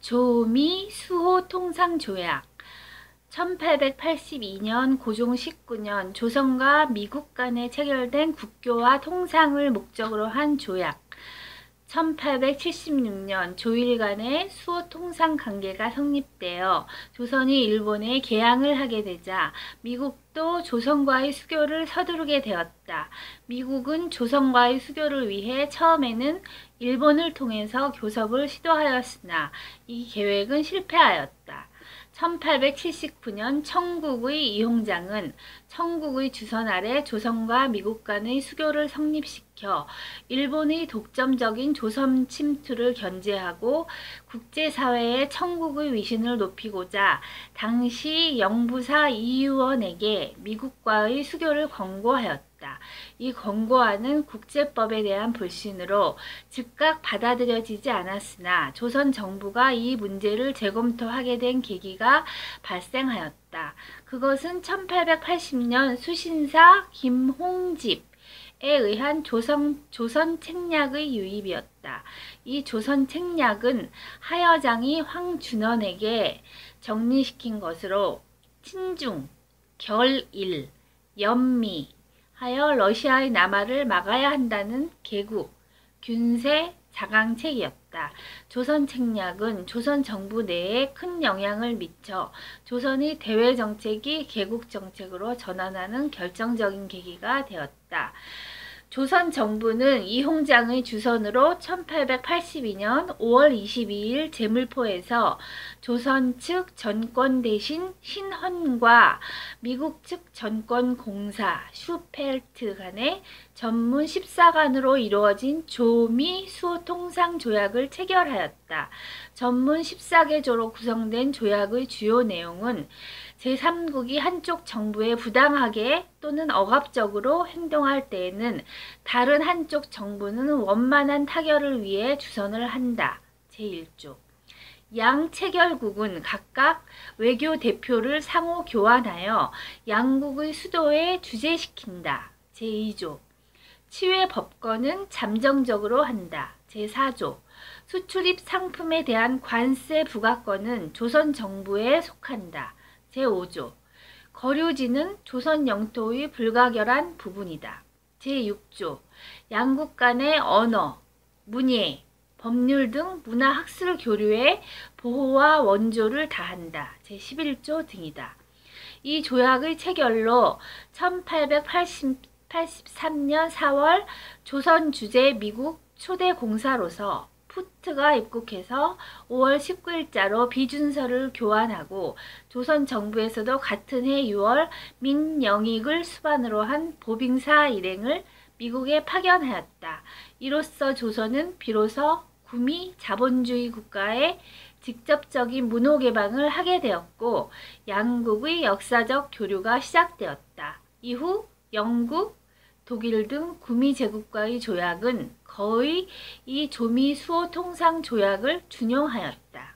조미 수호 통상 조약 1882년 고종 19년 조선과 미국 간에 체결된 국교와 통상을 목적으로 한 조약 1876년 조일 간의 수호 통상 관계가 성립되어 조선이 일본에 개항을 하게 되자 미국도 조선과의 수교를 서두르게 되었다. 미국은 조선과의 수교를 위해 처음에는 일본을 통해서 교섭을 시도하였으나 이 계획은 실패하였다. 1879년 청국의 이홍장은 청국의 주선 아래 조선과 미국 간의 수교를 성립시켜 일본의 독점적인 조선 침투를 견제하고 국제사회의 청국의 위신을 높이고자 당시 영부사 이의원에게 미국과의 수교를 권고하였다. 이 권고안은 국제법에 대한 불신으로 즉각 받아들여지지 않았으나 조선 정부가 이 문제를 재검토하게 된 계기가 발생하였다. 그것은 1880년 수신사 김홍집에 의한 조선 책략의 유입이었다. 이 조선 책략은 하여장이 황준원에게 정리시킨 것으로 친중, 결일, 연미 하여 러시아의 남하를 막아야 한다는 개국, 균세, 자강책이었다. 조선 책략은 조선 정부 내에 큰 영향을 미쳐 조선의 대외 정책이 개국 정책으로 전환하는 결정적인 계기가 되었다. 조선 정부는 이홍장의 주선으로 1882년 5월 22일 제물포에서 조선 측 전권 대신 신헌과 미국 측 전권 공사 슈펠트 간의 전문 14간으로 이루어진 조미 수호 통상 조약을 체결하였다. 전문 14개조로 구성된 조약의 주요 내용은 제3국이 한쪽 정부에 부당하게 또는 억압적으로 행동할 때에는 다른 한쪽 정부는 원만한 타결을 위해 주선을 한다. 제1조. 양 체결국은 각각 외교 대표를 상호 교환하여 양국의 수도에 주재시킨다. 제2조. 치외 법권은 잠정적으로 한다. 제4조. 수출입 상품에 대한 관세 부과권은 조선 정부에 속한다. 제5조. 거류지는 조선 영토의 불가결한 부분이다. 제6조. 양국 간의 언어, 문예, 법률 등 문화학술 교류에 보호와 원조를 다한다. 제11조 등이다. 이 조약의 체결로 1883년 4월 조선 주재 미국 초대 공사로서 푸트가 입국해서 5월 19일자로 비준서를 교환하고 조선 정부에서도 같은 해 6월 민영익을 수반으로 한 보빙사 일행을 미국에 파견하였다. 이로써 조선은 비로소 구미 자본주의 국가의 직접적인 문호 개방을 하게 되었고 양국의 역사적 교류가 시작되었다. 이후 영국, 독일 등 구미 제국과의 조약은 거의 이 조미 수호 통상 조약을 준용하였다.